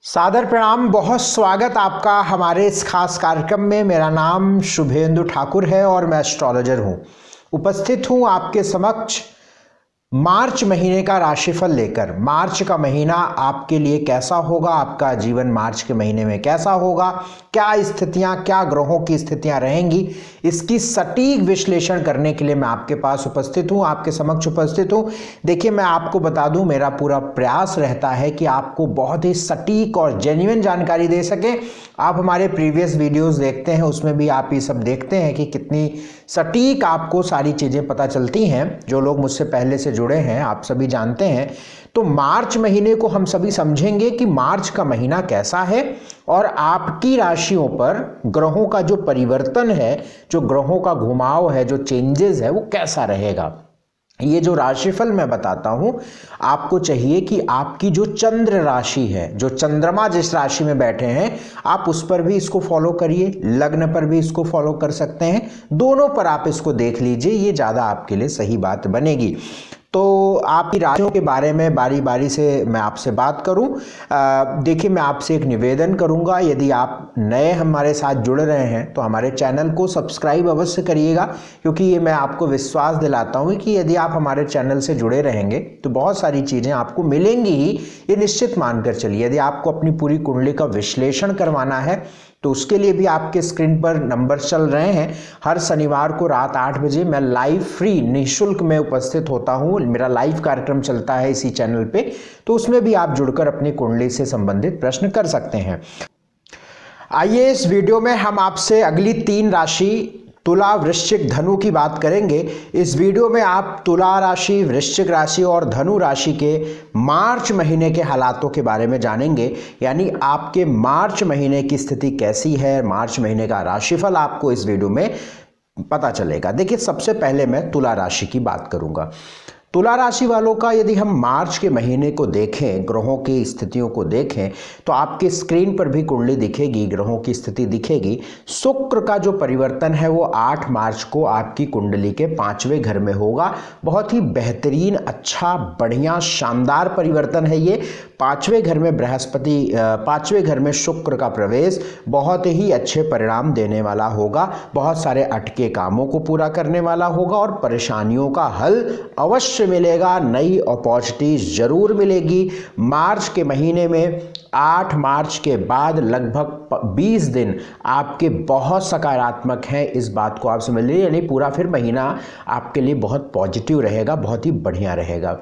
सादर प्रणाम। बहुत स्वागत आपका हमारे इस खास कार्यक्रम में। मेरा नाम शुभेंदु ठाकुर है और मैं एस्ट्रोलॉजर हूं। उपस्थित हूं आपके समक्ष मार्च महीने का राशिफल लेकर। मार्च का महीना आपके लिए कैसा होगा, आपका जीवन मार्च के महीने में कैसा होगा, क्या स्थितियां, क्या ग्रहों की स्थितियां रहेंगी, इसकी सटीक विश्लेषण करने के लिए मैं आपके पास उपस्थित हूं, आपके समक्ष उपस्थित हूं। देखिए, मैं आपको बता दूं, मेरा पूरा प्रयास रहता है कि आपको बहुत ही सटीक और जेन्युइन जानकारी दे सके। आप हमारे प्रीवियस वीडियोस देखते हैं, उसमें भी आप ये सब देखते हैं कि कितनी सटीक आपको सारी चीज़ें पता चलती हैं। जो लोग मुझसे पहले से जुड़े हैं, आप सभी जानते हैं। तो मार्च महीने को हम सभी समझेंगे कि मार्च का महीना कैसा है और आपकी राशियों पर ग्रहों का जो परिवर्तन है, जो ग्रहों का घुमाव है, जो चेंजेस है, वो कैसा रहेगा। ये जो राशिफल मैं बताता हूं, आपको चाहिए कि आपकी जो चंद्र राशि है, जो चंद्रमा जिस राशि में बैठे हैं, आप उस पर भी इसको फॉलो करिए, लग्न पर भी इसको फॉलो कर सकते हैं। दोनों पर आप इसको देख लीजिए, ये ज़्यादा आपके लिए सही बात बनेगी। तो आपकी राशियों के बारे में बारी बारी से मैं आपसे बात करूं। देखिए, मैं आपसे एक निवेदन करूंगा, यदि आप नए हमारे साथ जुड़ रहे हैं तो हमारे चैनल को सब्सक्राइब अवश्य करिएगा, क्योंकि ये मैं आपको विश्वास दिलाता हूं कि यदि आप हमारे चैनल से जुड़े रहेंगे तो बहुत सारी चीज़ें आपको मिलेंगी ही, ये निश्चित मानकर चलिए। यदि आपको अपनी पूरी कुंडली का विश्लेषण करवाना है तो उसके लिए भी आपके स्क्रीन पर नंबर चल रहे हैं। हर शनिवार को रात 8 बजे मैं लाइव फ्री निःशुल्क में उपस्थित होता हूं। मेरा लाइव कार्यक्रम चलता है इसी चैनल पे, तो उसमें भी आप जुड़कर अपनी कुंडली से संबंधित प्रश्न कर सकते हैं। आइए, इस वीडियो में हम आपसे अगली 3 राशि तुला, वृश्चिक, धनु की बात करेंगे। इस वीडियो में आप तुला राशि, वृश्चिक राशि और धनु राशि के मार्च महीने के हालातों के बारे में जानेंगे। यानी आपके मार्च महीने की स्थिति कैसी है, मार्च महीने का राशिफल आपको इस वीडियो में पता चलेगा। देखिए, सबसे पहले मैं तुला राशि की बात करूंगा। तुला राशि वालों का यदि हम मार्च के महीने को देखें, ग्रहों की स्थितियों को देखें, तो आपके स्क्रीन पर भी कुंडली दिखेगी, ग्रहों की स्थिति दिखेगी। शुक्र का जो परिवर्तन है वो 8 मार्च को आपकी कुंडली के 5वें घर में होगा। बहुत ही बेहतरीन, अच्छा, बढ़िया, शानदार परिवर्तन है ये। 5वें घर में बृहस्पति, 5वें घर में शुक्र का प्रवेश बहुत ही अच्छे परिणाम देने वाला होगा। बहुत सारे अटके कामों को पूरा करने वाला होगा और परेशानियों का हल अवश्य मिलेगा। नई अपॉर्चुनिटीज जरूर मिलेगी। मार्च के महीने में 8 मार्च के बाद लगभग 20 दिन आपके बहुत सकारात्मक हैं, इस बात को आप समझ लीजिए। यानी पूरा फिर महीना आपके लिए बहुत पॉजिटिव रहेगा, बहुत ही बढ़िया रहेगा।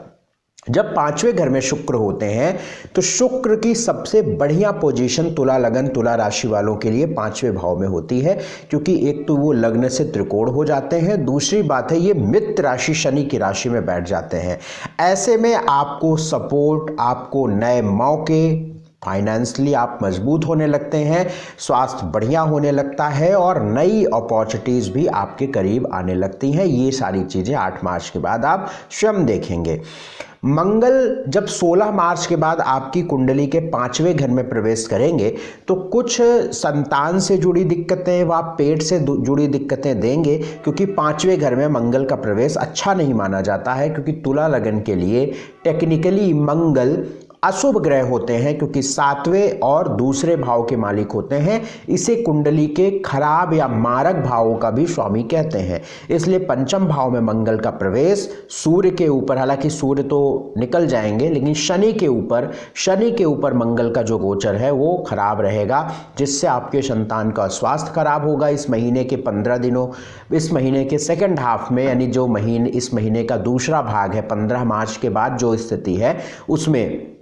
जब 5वें घर में शुक्र होते हैं तो शुक्र की सबसे बढ़िया पोजीशन तुला लगन, तुला राशि वालों के लिए 5वें भाव में होती है, क्योंकि एक तो वो लग्न से त्रिकोण हो जाते हैं, दूसरी बात है ये मित्र राशि, शनि की राशि में बैठ जाते हैं। ऐसे में आपको सपोर्ट, आपको नए मौके, फाइनेंशियली आप मजबूत होने लगते हैं, स्वास्थ्य बढ़िया होने लगता है और नई अपॉर्चुनिटीज़ भी आपके करीब आने लगती हैं। ये सारी चीज़ें 8 मार्च के बाद आप स्वयं देखेंगे। मंगल जब 16 मार्च के बाद आपकी कुंडली के 5वें घर में प्रवेश करेंगे तो कुछ संतान से जुड़ी दिक्कतें व पेट से जुड़ी दिक्कतें देंगे, क्योंकि 5वें घर में मंगल का प्रवेश अच्छा नहीं माना जाता है। क्योंकि तुला लगन के लिए टेक्निकली मंगल अशुभ ग्रह होते हैं, क्योंकि 7वें और दूसरे भाव के मालिक होते हैं। इसे कुंडली के खराब या मारक भावों का भी स्वामी कहते हैं। इसलिए 5म भाव में मंगल का प्रवेश सूर्य के ऊपर, हालांकि सूर्य तो निकल जाएंगे, लेकिन शनि के ऊपर मंगल का जो गोचर है वो खराब रहेगा, जिससे आपके संतान का स्वास्थ्य खराब होगा। इस महीने के 15 दिनों, इस महीने के सेकेंड हाफ में, यानी जो इस महीने का दूसरा भाग है, 15 मार्च के बाद जो स्थिति है उसमें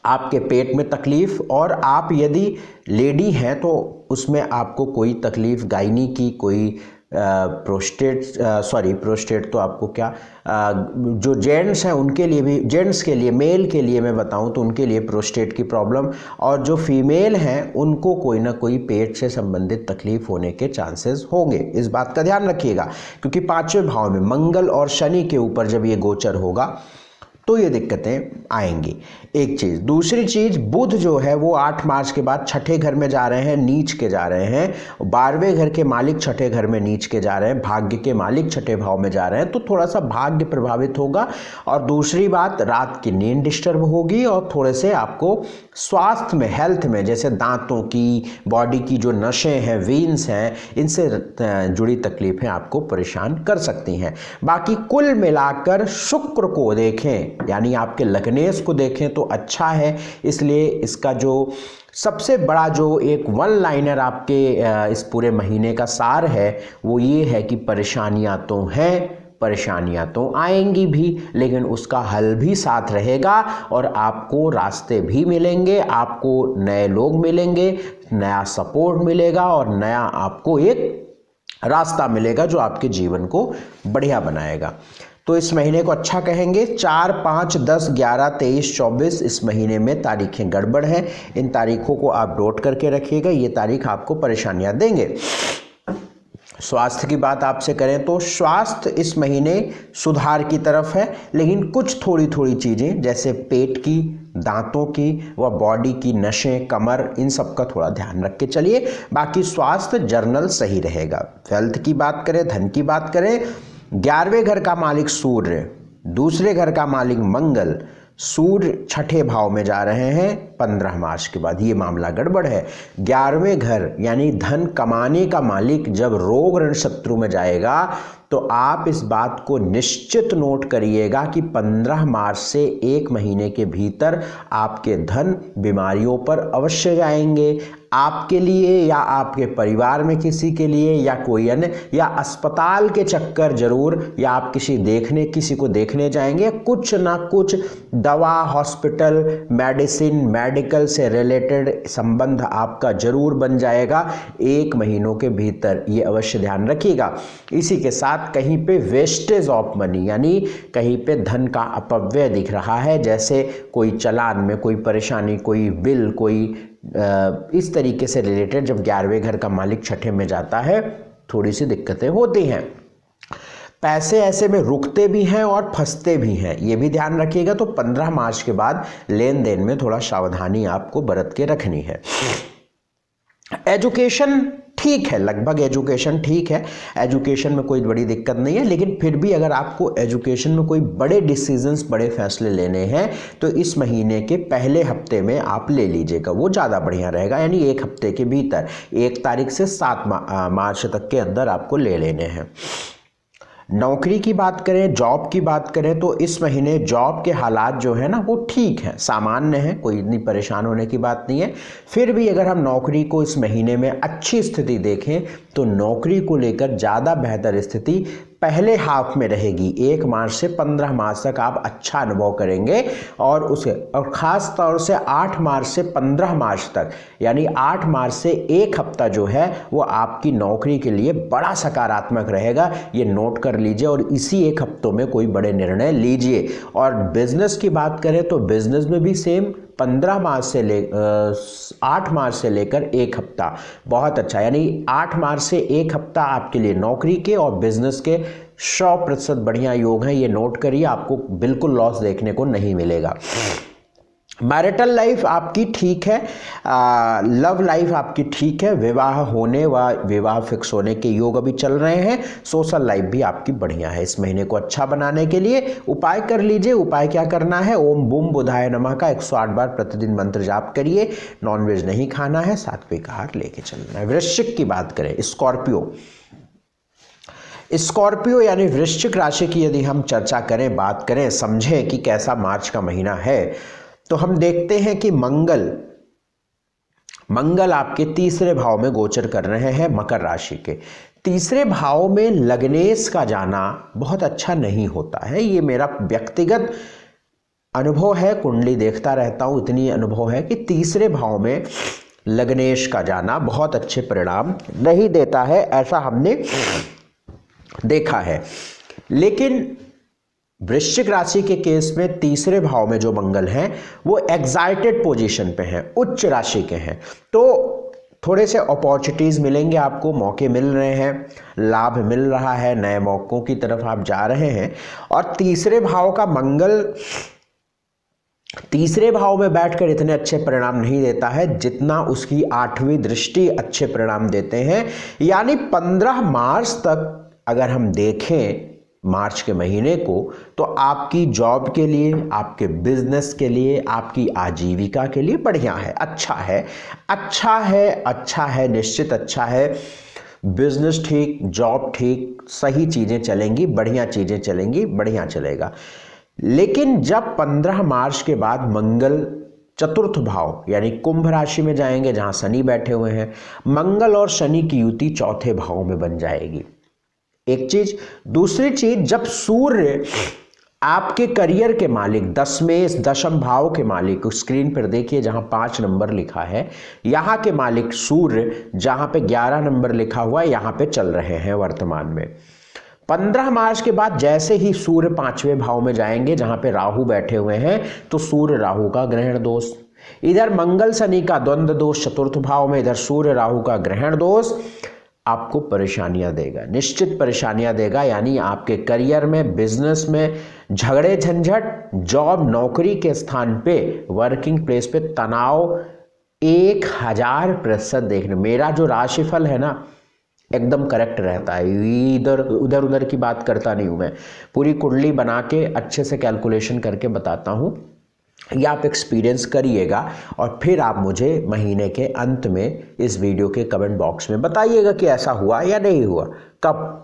आपके पेट में तकलीफ, और आप यदि लेडी हैं तो उसमें आपको कोई तकलीफ, गायनी की कोई प्रोस्टेट तो आपको क्या, जो जेंट्स हैं उनके लिए भी, जेंट्स के लिए, मेल के लिए मैं बताऊं तो उनके लिए प्रोस्टेट की प्रॉब्लम, और जो फीमेल हैं उनको कोई ना कोई पेट से संबंधित तकलीफ होने के चांसेस होंगे। इस बात का ध्यान रखिएगा, क्योंकि 5वें भाव में मंगल और शनि के ऊपर जब ये गोचर होगा तो ये दिक्कतें आएंगी। एक चीज़। दूसरी चीज़, बुध जो है वो 8 मार्च के बाद छठे घर में जा रहे हैं, नीच के जा रहे हैं। 12वें घर के मालिक छठे घर में नीच के जा रहे हैं, भाग्य के मालिक छठे भाव में जा रहे हैं, तो थोड़ा सा भाग्य प्रभावित होगा। और दूसरी बात, रात की नींद डिस्टर्ब होगी और थोड़े से आपको स्वास्थ्य में, हेल्थ में, जैसे दांतों की, बॉडी की जो नसें हैं, वीन्स हैं, इनसे जुड़ी तकलीफें आपको परेशान कर सकती हैं। बाकी कुल मिलाकर शुक्र को देखें, यानी आपके लग्नेश को देखें तो अच्छा है। इसलिए इसका जो सबसे बड़ा जो एक वन लाइनर आपके इस पूरे महीने का सार है वो ये है कि परेशानियां तो हैं, परेशानियां तो आएंगी भी, लेकिन उसका हल भी साथ रहेगा और आपको रास्ते भी मिलेंगे, आपको नए लोग मिलेंगे, नया सपोर्ट मिलेगा और नया आपको एक रास्ता मिलेगा जो आपके जीवन को बढ़िया बनाएगा। तो इस महीने को अच्छा कहेंगे। 4, 5, 10, 11, 23, 24 इस महीने में तारीखें गड़बड़ हैं। इन तारीखों को आप नोट करके रखिएगा, ये तारीख आपको परेशानियां देंगे। स्वास्थ्य की बात आपसे करें तो स्वास्थ्य इस महीने सुधार की तरफ है, लेकिन कुछ थोड़ी थोड़ी चीज़ें जैसे पेट की, दांतों की व बॉडी की नसें, कमर, इन सब का थोड़ा ध्यान रख के चलिए। बाकी स्वास्थ्य जर्नल सही रहेगा। हेल्थ की बात करें, धन की बात करें, 11वें घर का मालिक सूर्य, दूसरे घर का मालिक मंगल, सूर्य छठे भाव में जा रहे हैं 15 मार्च के बाद। ये मामला गड़बड़ है। 11वें घर यानी धन कमाने का मालिक जब रोग ऋण शत्रु में जाएगा तो आप इस बात को निश्चित नोट करिएगा कि 15 मार्च से 1 महीने के भीतर आपके धन बीमारियों पर अवश्य जाएंगे। आपके लिए या आपके परिवार में किसी के लिए या कोई अन्य, या अस्पताल के चक्कर जरूर, या आप किसी को देखने जाएंगे, कुछ ना कुछ दवा, हॉस्पिटल, मेडिसिन, मेडिकल से रिलेटेड संबंध आपका जरूर बन जाएगा 1 महीनों के भीतर। ये अवश्य ध्यान रखिएगा। इसी के साथ कहीं पे वेस्टेज ऑफ मनी, यानी कहीं पे धन का अपव्यय दिख रहा है, जैसे कोई चालान में कोई परेशानी, कोई बिल, कोई इस तरीके से रिलेटेड। जब 11वें घर का मालिक छठे में जाता है थोड़ी सी दिक्कतें होती हैं। पैसे ऐसे में रुकते भी हैं और फंसते भी हैं, ये भी ध्यान रखिएगा। तो 15 मार्च के बाद लेन देन में थोड़ा सावधानी आपको बरत के रखनी है। एजुकेशन ठीक है, लगभग एजुकेशन ठीक है, एजुकेशन में कोई बड़ी दिक्कत नहीं है, लेकिन फिर भी अगर आपको एजुकेशन में कोई बड़े डिसीजंस, बड़े फैसले लेने हैं तो इस महीने के पहले हफ्ते में आप ले लीजिएगा, वो ज़्यादा बढ़िया रहेगा। यानी 1 हफ्ते के भीतर 1 तारीख से 7 मार्च तक के अंदर आपको ले लेने हैं। नौकरी की बात करें, जॉब की बात करें तो इस महीने जॉब के हालात जो है ना वो ठीक है, सामान्य है, कोई इतनी परेशान होने की बात नहीं है। फिर भी अगर हम नौकरी को इस महीने में अच्छी स्थिति देखें तो नौकरी को लेकर ज़्यादा बेहतर स्थिति पहले हाफ में रहेगी। 1 मार्च से 15 मार्च तक आप अच्छा अनुभव करेंगे और ख़ास तौर से 8 मार्च से 15 मार्च तक, यानी 8 मार्च से 1 हफ्ता जो है वो आपकी नौकरी के लिए बड़ा सकारात्मक रहेगा। ये नोट कर लीजिए और इसी 1 हफ्तों में कोई बड़े निर्णय लीजिए। और बिजनेस की बात करें तो बिजनेस में भी सेम 8 मार्च से लेकर 1 हफ्ता बहुत अच्छा, यानी 8 मार्च से 1 हफ्ता आपके लिए नौकरी के और बिजनेस के 100% बढ़िया योग हैं। ये नोट करिए, आपको बिल्कुल लॉस देखने को नहीं मिलेगा। मैरिटल लाइफ आपकी ठीक है, लव लाइफ आपकी ठीक है, विवाह होने व विवाह फिक्स होने के योग अभी चल रहे हैं। सोशल लाइफ भी आपकी बढ़िया है। इस महीने को अच्छा बनाने के लिए उपाय कर लीजिए। उपाय क्या करना है? ओम बूम बुधाय नमः का 108 बार प्रतिदिन मंत्र जाप करिए। नॉनवेज नहीं खाना है, सात्विक आहार लेके चलना है। वृश्चिक की बात करें, स्कॉर्पियो यानी वृश्चिक राशि की यदि हम चर्चा करें, बात करें, समझें कि कैसा मार्च का महीना है, तो हम देखते हैं कि मंगल आपके 3रे भाव में गोचर कर रहे हैं, मकर राशि के 3रे भाव में लग्नेश का जाना बहुत अच्छा नहीं होता है। ये मेरा व्यक्तिगत अनुभव है, कुंडली देखता रहता हूँ, इतनी अनुभव है कि 3रे भाव में लग्नेश का जाना बहुत अच्छे परिणाम नहीं देता है, ऐसा हमने देखा है। लेकिन वृश्चिक राशि के केस में 3रे भाव में जो मंगल हैं वो एक्साइटेड पोजीशन पे हैं, उच्च राशि के हैं, तो थोड़े से अपॉर्चुनिटीज़ मिलेंगे आपको, मौके मिल रहे हैं, लाभ मिल रहा है, नए मौक़ों की तरफ आप जा रहे हैं। और 3रे भाव का मंगल तीसरे भाव में बैठकर इतने अच्छे परिणाम नहीं देता है जितना उसकी 8वीं दृष्टि अच्छे परिणाम देते हैं। यानी 15 मार्च तक अगर हम देखें मार्च के महीने को, तो आपकी जॉब के लिए, आपके बिजनेस के लिए, आपकी आजीविका के लिए बढ़िया है, अच्छा है, अच्छा है, अच्छा है, निश्चित अच्छा है। बिजनेस ठीक, जॉब ठीक, सही चीज़ें चलेंगी, बढ़िया चीज़ें चलेंगी, बढ़िया चलेगा। लेकिन जब 15 मार्च के बाद मंगल चतुर्थ भाव यानी कुंभ राशि में जाएंगे जहां शनि बैठे हुए हैं, मंगल और शनि की युति चौथे भाव में बन जाएगी। एक चीज। दूसरी चीज, जब सूर्य आपके करियर के मालिक, 10वें दशम भाव के मालिक, स्क्रीन पर देखिए जहां 5 नंबर लिखा है, यहां के मालिक सूर्य जहां पे 11 नंबर लिखा हुआ है, यहां पे चल रहे हैं वर्तमान में। 15 मार्च के बाद जैसे ही सूर्य 5वें भाव में जाएंगे जहां पे राहु बैठे हुए हैं, तो सूर्य राहु का ग्रहण दोष, इधर मंगल शनि का द्वंद्व दोष चतुर्थ भाव में, इधर सूर्य राहु का ग्रहण दोष आपको परेशानियां देगा, निश्चित परेशानियां देगा। यानी आपके करियर में, बिजनेस में झगड़े झंझट, जॉब नौकरी के स्थान पे, वर्किंग प्लेस पे तनाव 1000% देखने। मेरा जो राशिफल है ना एकदम करेक्ट रहता है, इधर उधर की बात करता नहीं हूं मैं, पूरी कुंडली बना के अच्छे से कैलकुलेशन करके बताता हूं। या आप एक्सपीरियंस करिएगा और फिर आप मुझे महीने के अंत में इस वीडियो के कमेंट बॉक्स में बताइएगा कि ऐसा हुआ या नहीं हुआ। कब?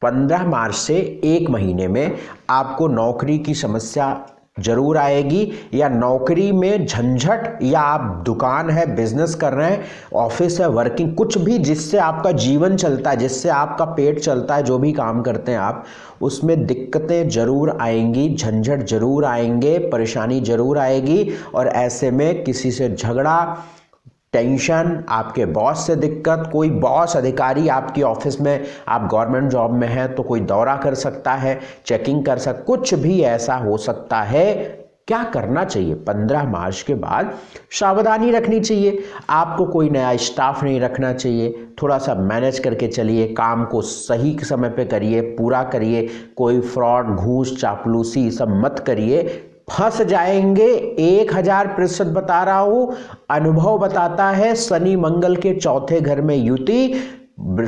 15 मार्च से 1 महीने में आपको नौकरी की समस्या जरूर आएगी, या नौकरी में झंझट, या आप दुकान है, बिजनेस कर रहे हैं, ऑफिस है, वर्किंग, कुछ भी जिससे आपका जीवन चलता है, जिससे आपका पेट चलता है, जो भी काम करते हैं आप, उसमें दिक्कतें जरूर आएंगी, झंझट जरूर आएंगे, परेशानी जरूर आएगी। और ऐसे में किसी से झगड़ा, टेंशन, आपके बॉस से दिक्कत, कोई बॉस अधिकारी आपकी ऑफिस में, आप गवर्नमेंट जॉब में हैं तो कोई दौरा कर सकता है, चेकिंग कर सकता, कुछ भी ऐसा हो सकता है। क्या करना चाहिए? 15 मार्च के बाद सावधानी रखनी चाहिए। आपको कोई नया स्टाफ नहीं रखना चाहिए, थोड़ा सा मैनेज करके चलिए, काम को सही समय पे करिए, पूरा करिए, कोई फ्रॉड, घूस, चापलूसी सब मत करिए, फंस जाएंगे। 1000% बता रहा हूं, अनुभव बताता है। शनि मंगल के चौथे घर में युति,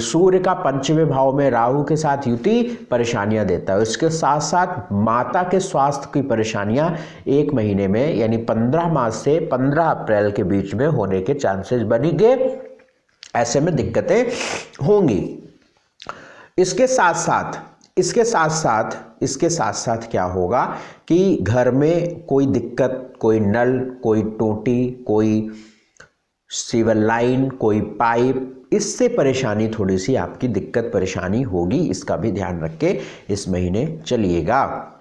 सूर्य का 5वें भाव में राहु के साथ युति परेशानियां देता है। इसके साथ साथ माता के स्वास्थ्य की परेशानियां 1 महीने में यानी 15 मार्च से 15 अप्रैल के बीच में होने के चांसेस बनेंगे। ऐसे में दिक्कतें होंगी। इसके साथ साथ क्या होगा कि घर में कोई दिक्कत, कोई नल, कोई टोटी, कोई सीवर लाइन, कोई पाइप, इससे परेशानी, थोड़ी सी आपकी दिक्कत परेशानी होगी। इसका भी ध्यान रख के इस महीने चलिएगा।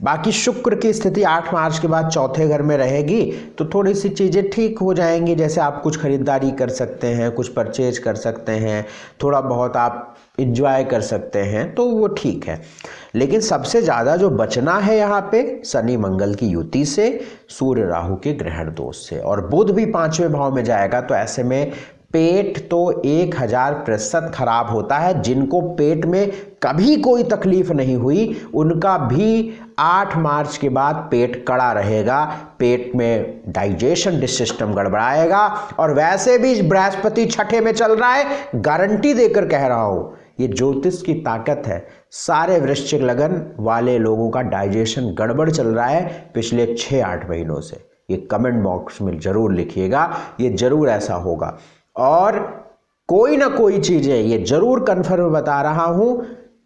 बाकी शुक्र की स्थिति 8 मार्च के बाद चौथे घर में रहेगी, तो थोड़ी सी चीज़ें ठीक हो जाएंगी। जैसे आप कुछ खरीदारी कर सकते हैं, कुछ परचेज कर सकते हैं, थोड़ा बहुत आप इंजॉय कर सकते हैं, तो वो ठीक है। लेकिन सबसे ज़्यादा जो बचना है यहाँ पे शनि मंगल की युति से, सूर्य राहु के ग्रहण दोष से, और बुध भी 5वें भाव में जाएगा। तो ऐसे में पेट तो 1000% खराब होता है। जिनको पेट में कभी कोई तकलीफ नहीं हुई, उनका भी 8 मार्च के बाद पेट कड़ा रहेगा, पेट में डाइजेशन सिस्टम गड़बड़ाएगा। और वैसे भी बृहस्पति 6ठे में चल रहा है, गारंटी देकर कह रहा हूं, ये ज्योतिष की ताकत है। सारे वृश्चिक लगन वाले लोगों का डाइजेशन गड़बड़ चल रहा है पिछले 6-8 महीनों से। ये कमेंट बॉक्स में जरूर लिखिएगा, ये जरूर ऐसा होगा। और कोई ना कोई चीजें ये जरूर कन्फर्म बता रहा हूं,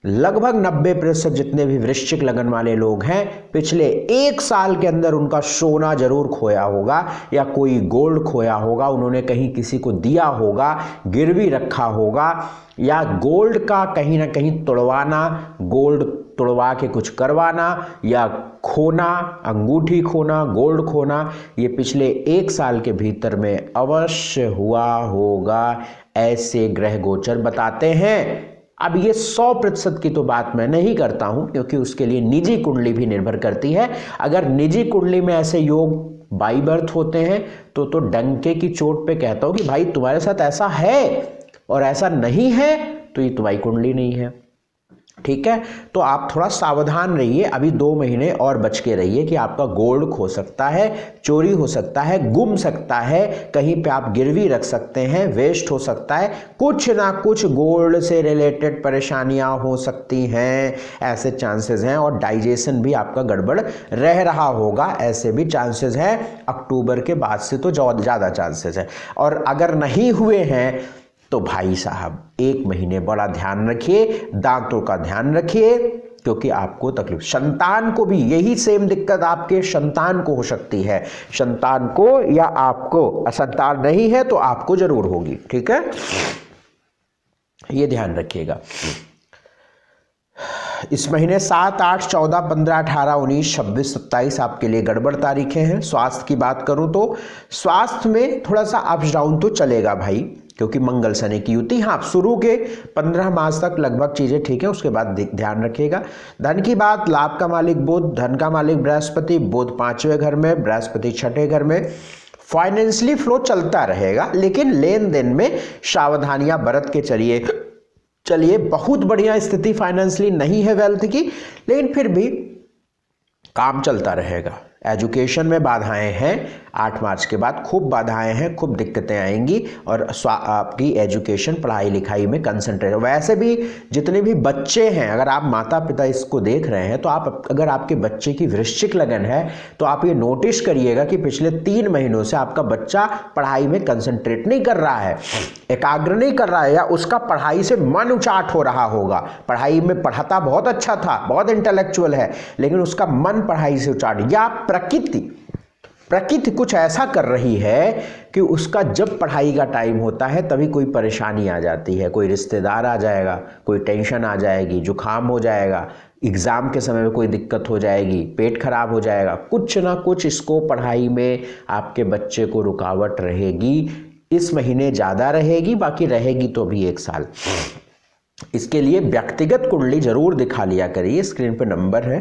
लगभग 90% जितने भी वृश्चिक लगन वाले लोग हैं, पिछले 1 साल के अंदर उनका सोना जरूर खोया होगा, या कोई गोल्ड खोया होगा, उन्होंने कहीं किसी को दिया होगा, गिरवी रखा होगा, या गोल्ड का कहीं ना कहीं तोड़वाना, गोल्ड तोड़वा के कुछ करवाना, या खोना, अंगूठी खोना, गोल्ड खोना, ये पिछले 1 साल के भीतर में अवश्य हुआ होगा, ऐसे ग्रह गोचर बताते हैं। अब ये 100% की तो बात मैं नहीं करता हूं, क्योंकि उसके लिए निजी कुंडली भी निर्भर करती है। अगर निजी कुंडली में ऐसे योग बाई बर्थ होते हैं तो डंके की चोट पे कहता हूं कि भाई तुम्हारे साथ ऐसा है, और ऐसा नहीं है तो ये तुम्हारी कुंडली नहीं है। ठीक है। तो आप थोड़ा सावधान रहिए, अभी 2 महीने और बच के रहिए कि आपका गोल्ड खो सकता है, चोरी हो सकता है, गुम सकता है, कहीं पे आप गिरवी रख सकते हैं, वेस्ट हो सकता है, कुछ ना कुछ गोल्ड से रिलेटेड परेशानियां हो सकती हैं, ऐसे चांसेस हैं। और डाइजेशन भी आपका गड़बड़ रह रहा होगा, ऐसे भी चांसेस हैं। अक्टूबर के बाद से तो ज़्यादा चांसेस है। और अगर नहीं हुए हैं तो भाई साहब 1 महीने बड़ा ध्यान रखिए, दांतों का ध्यान रखिए, क्योंकि आपको तकलीफ, संतान को भी यही सेम दिक्कत आपके संतान को हो सकती है, संतान को या आपको, संतान नहीं है तो आपको जरूर होगी। ठीक है, ये ध्यान रखिएगा। इस महीने 7, 8, 14, 15, 18, 19, 26, 27 आपके लिए गड़बड़ तारीखें हैं। स्वास्थ्य की बात करूं तो स्वास्थ्य में थोड़ा सा अप्स डाउन तो चलेगा भाई, क्योंकि मंगल शनि की युति। हाँ, शुरू के 15 मास तक लगभग चीजें ठीक है, उसके बाद ध्यान रखिएगा। धन की बात, लाभ का मालिक बुध, धन का मालिक बृहस्पति, बुध 5वें घर में, बृहस्पति 6ठे घर में। फाइनेंशियली फ्लो चलता रहेगा, लेकिन लेन देन में सावधानियां बरत के चलिए। बहुत बढ़िया स्थिति फाइनेंशियली नहीं है वेल्थ की, लेकिन फिर भी काम चलता रहेगा। एजुकेशन में बाधाएं हैं, 8 मार्च के बाद खूब बाधाएं हैं, खूब दिक्कतें आएंगी, और आपकी एजुकेशन, पढ़ाई लिखाई में कंसंट्रेट। वैसे भी जितने भी बच्चे हैं, अगर आप माता पिता इसको देख रहे हैं तो आप, अगर आपके बच्चे की वृश्चिक लगन है तो आप ये नोटिस करिएगा कि पिछले 3 महीनों से आपका बच्चा पढ़ाई में कंसंट्रेट नहीं कर रहा है, एकाग्र नहीं कर रहा है, या उसका पढ़ाई से मन उचाट हो रहा होगा। पढ़ाई में पढ़ाता बहुत अच्छा था, बहुत इंटेलेक्चुअल है, लेकिन उसका मन पढ़ाई से उचाट, या प्रकृति कुछ ऐसा कर रही है कि उसका जब पढ़ाई का टाइम होता है तभी कोई परेशानी आ जाती है, कोई रिश्तेदार आ जाएगा, कोई टेंशन आ जाएगी, जुकाम हो जाएगा, एग्ज़ाम के समय में कोई दिक्कत हो जाएगी, पेट खराब हो जाएगा, कुछ ना कुछ इसको पढ़ाई में आपके बच्चे को रुकावट रहेगी। इस महीने ज़्यादा रहेगी, बाकी रहेगी तो भी 1 साल। इसके लिए व्यक्तिगत कुंडली जरूर दिखा लिया करिए, स्क्रीन पे नंबर है।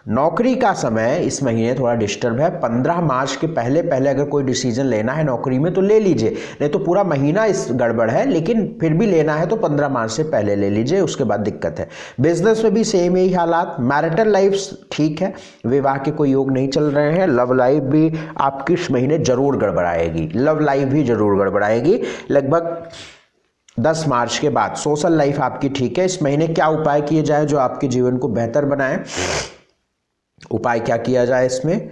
नौकरी का समय इस महीने थोड़ा डिस्टर्ब है। 15 मार्च के पहले अगर कोई डिसीजन लेना है नौकरी में तो ले लीजिए, नहीं तो पूरा महीना इस गड़बड़ है, लेकिन फिर भी लेना है तो 15 मार्च से पहले ले लीजिए, उसके बाद दिक्कत है। बिजनेस में भी सेम यही हालात। मैरिटल लाइफ ठीक है, विवाह के कोई योग नहीं चल रहे हैं। लव लाइफ भी आपकी इस महीने जरूर गड़बड़ाएगी, लव लाइफ भी जरूर गड़बड़ाएगी लगभग 10 मार्च के बाद। सोशल लाइफ आपकी ठीक है। इस महीने क्या उपाय किए जाए जो आपके जीवन को बेहतर बनाए? उपाय क्या किया जाए इसमें?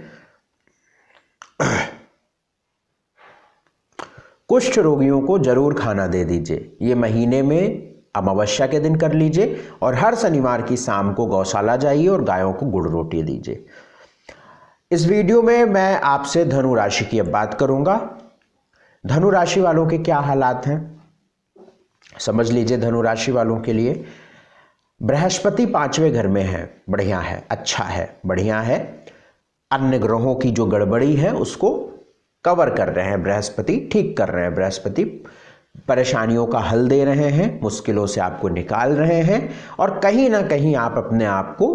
कुष्ठ रोगियों को जरूर खाना दे दीजिए, ये महीने में अमावस्या के दिन कर लीजिए, और हर शनिवार की शाम को गौशाला जाइए और गायों को गुड़ रोटी दीजिए। इस वीडियो में मैं आपसे धनु राशि की अब बात करूंगा। धनु राशि वालों के क्या हालात हैं समझ लीजिए। धनु राशि वालों के लिए बृहस्पति 5वें घर में है, बढ़िया है, अच्छा है, बढ़िया है। अन्य ग्रहों की जो गड़बड़ी है उसको कवर कर रहे हैं बृहस्पति, ठीक कर रहे हैं बृहस्पति, परेशानियों का हल दे रहे हैं, मुश्किलों से आपको निकाल रहे हैं, और कहीं ना कहीं आप अपने आप को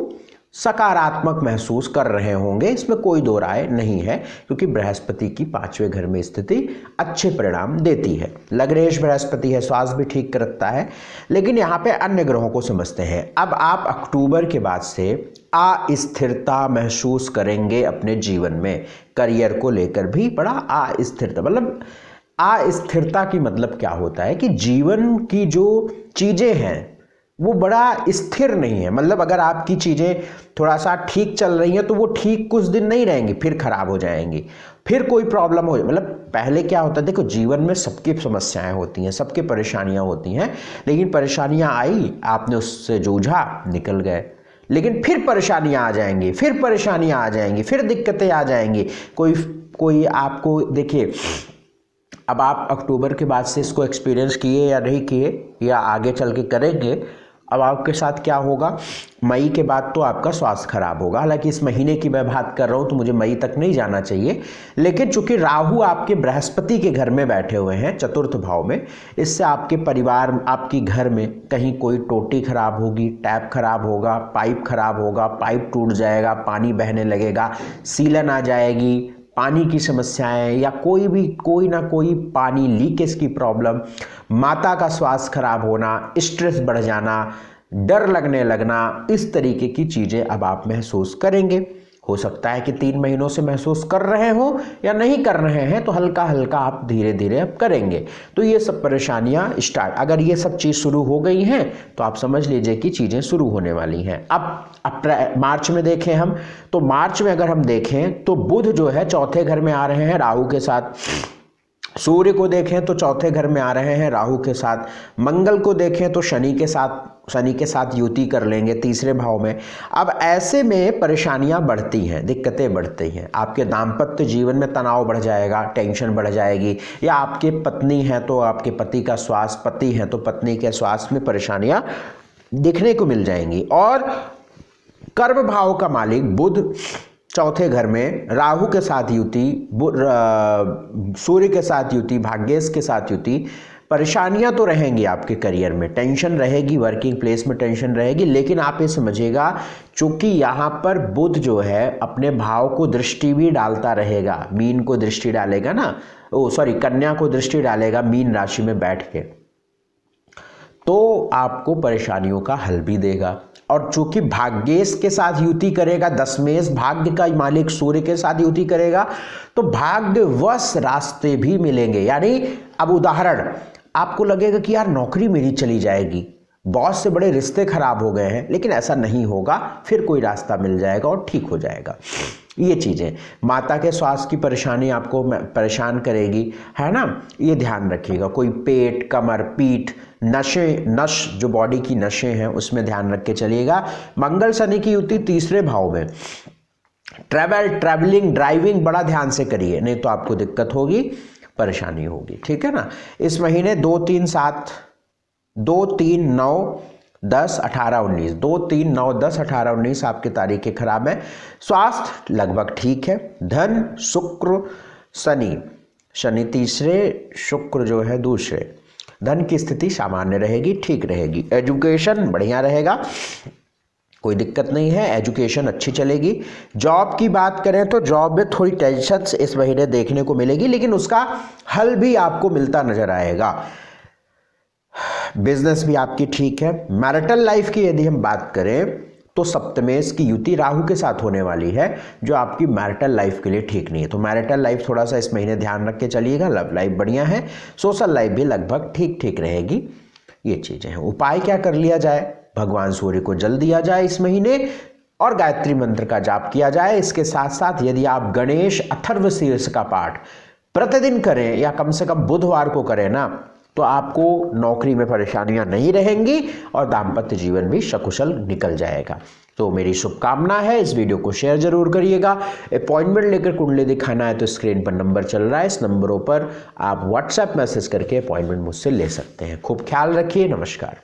सकारात्मक महसूस कर रहे होंगे, इसमें कोई दो राय नहीं है, क्योंकि बृहस्पति की 5वें घर में स्थिति अच्छे परिणाम देती है। लग्नेश बृहस्पति है, स्वास्थ्य भी ठीक रखता है। लेकिन यहाँ पे अन्य ग्रहों को समझते हैं। अब आप अक्टूबर के बाद से अस्थिरता महसूस करेंगे अपने जीवन में, करियर को लेकर भी बड़ा अस्थिरता। मतलब अस्थिरता की मतलब क्या होता है कि जीवन की जो चीजें हैं वो बड़ा स्थिर नहीं है। मतलब अगर आपकी चीजें थोड़ा सा ठीक चल रही हैं तो वो ठीक कुछ दिन नहीं रहेंगी, फिर खराब हो जाएंगी, फिर कोई प्रॉब्लम हो। मतलब पहले क्या होता है, देखो जीवन में सबकी समस्याएं होती हैं, सबकी परेशानियां होती हैं, लेकिन परेशानियां आई, आपने उससे जूझा, निकल गए, लेकिन फिर परेशानियां आ जाएंगी, फिर परेशानियां आ जाएंगी, फिर दिक्कतें आ जाएंगी। कोई आपको देखिए, अब आप अक्टूबर के बाद से इसको एक्सपीरियंस किए या नहीं किए, या आगे चल के करेंगे, अब आपके साथ क्या होगा, मई के बाद तो आपका स्वास्थ्य खराब होगा। हालांकि इस महीने की मैं बात कर रहा हूं तो मुझे मई तक नहीं जाना चाहिए, लेकिन चूंकि राहु आपके बृहस्पति के घर में बैठे हुए हैं, चतुर्थ भाव में, इससे आपके परिवार, आपकी घर में कहीं कोई टोटी खराब होगी, टैप खराब होगा, पाइप खराब होगा, पाइप टूट जाएगा, पानी बहने लगेगा, सीलन आ जाएगी, पानी की समस्याएं या कोई ना कोई पानी लीकेज की प्रॉब्लम, माता का स्वास्थ्य खराब होना, स्ट्रेस बढ़ जाना, डर लगने लगना, इस तरीके की चीज़ें अब आप महसूस करेंगे। हो सकता है कि 3 महीनों से महसूस कर रहे हो या नहीं कर रहे हैं, तो हल्का हल्का आप धीरे धीरे अब करेंगे। तो ये सब परेशानियां स्टार्ट, अगर ये सब चीज़ शुरू हो गई हैं तो आप समझ लीजिए कि चीज़ें शुरू होने वाली हैं। अब मार्च में देखें हम, तो मार्च में अगर हम देखें तो बुध जो है चौथे घर में आ रहे हैं राहु के साथ, सूर्य को देखें तो चौथे घर में आ रहे हैं राहु के साथ, मंगल को देखें तो शनि के साथ युति कर लेंगे तीसरे भाव में। अब ऐसे में परेशानियां बढ़ती हैं, दिक्कतें बढ़ती हैं, आपके दाम्पत्य जीवन में तनाव बढ़ जाएगा, टेंशन बढ़ जाएगी, या आपके पत्नी हैं तो आपके पति का स्वास्थ्य, पति हैं तो पत्नी के स्वास्थ्य में परेशानियां दिखने को मिल जाएंगी। और कर्म भाव का मालिक बुध चौथे घर में राहु के साथ युति, सूर्य के साथ युति, भाग्येश के साथ युति, परेशानियां तो रहेंगी आपके करियर में, टेंशन रहेगी, वर्किंग प्लेस में टेंशन रहेगी, लेकिन आप ये समझिएगा चूंकि यहाँ पर बुध जो है अपने भाव को दृष्टि भी डालता रहेगा, मीन को दृष्टि डालेगा ना, कन्या को दृष्टि डालेगा मीन राशि में बैठ के, तो आपको परेशानियों का हल भी देगा। और चूंकि भाग्येश के साथ युति करेगा, दशमेश भाग्य का मालिक सूर्य के साथ युति करेगा, तो भाग्यवश रास्ते भी मिलेंगे। यानी अब उदाहरण, आपको लगेगा कि यार नौकरी मेरी चली जाएगी, बॉस से बड़े रिश्ते खराब हो गए हैं, लेकिन ऐसा नहीं होगा, फिर कोई रास्ता मिल जाएगा और ठीक हो जाएगा। ये चीज़ें, माता के स्वास्थ्य की परेशानी आपको परेशान करेगी, है ना, ये ध्यान रखिएगा। कोई पेट, कमर, पीठ, नस जो बॉडी की नसें हैं उसमें ध्यान रख के चलिएगा। मंगल शनि की युति तीसरे भाव में, ट्रैवलिंग, ड्राइविंग बड़ा ध्यान से करिए, नहीं तो आपको दिक्कत होगी, परेशानी होगी, ठीक है ना। इस महीने 2, 3, 7, 2, 3, 9, 10, 18, 19, 2, 3, 9, 10, 18, 19 आपकी तारीखें खराब है। स्वास्थ्य लगभग ठीक है। धन, शुक्र, शनि तीसरे, शुक्र जो है दूसरे, धन की स्थिति सामान्य रहेगी, ठीक रहेगी। एजुकेशन बढ़िया रहेगा, कोई दिक्कत नहीं है, एजुकेशन अच्छी चलेगी। जॉब की बात करें तो जॉब में थोड़ी टेंशन इस महीने देखने को मिलेगी, लेकिन उसका हल भी आपको मिलता नजर आएगा। बिजनेस भी आपकी ठीक है। मैरिटल लाइफ की यदि हम बात करें तो सप्तमेश की युति राहु के साथ होने वाली है, जो आपकी मैरिटल लाइफ के लिए ठीक नहीं है। तो मैरिटल लाइफ थोड़ा सा इस महीने ध्यान रख के चलिएगा। लव लाइफ बढ़िया है, सोशल लाइफ भी लगभग ठीक रहेगी। ये चीजें हैं। उपाय क्या कर लिया जाए? भगवान सूर्य को जल दिया जाए इस महीने और गायत्री मंत्र का जाप किया जाए। इसके साथ साथ यदि आप गणेश अथर्व शीर्ष का पाठ प्रतिदिन करें या कम से कम बुधवार को करें ना, तो आपको नौकरी में परेशानियां नहीं रहेंगी और दाम्पत्य जीवन भी सकुशल निकल जाएगा। तो मेरी शुभकामना है, इस वीडियो को शेयर जरूर करिएगा। अपॉइंटमेंट लेकर कुंडली दिखाना है तो स्क्रीन पर नंबर चल रहा है, इस नंबरों पर आप व्हाट्सएप मैसेज करके अपॉइंटमेंट मुझसे ले सकते हैं। खूब ख्याल रखिए, नमस्कार।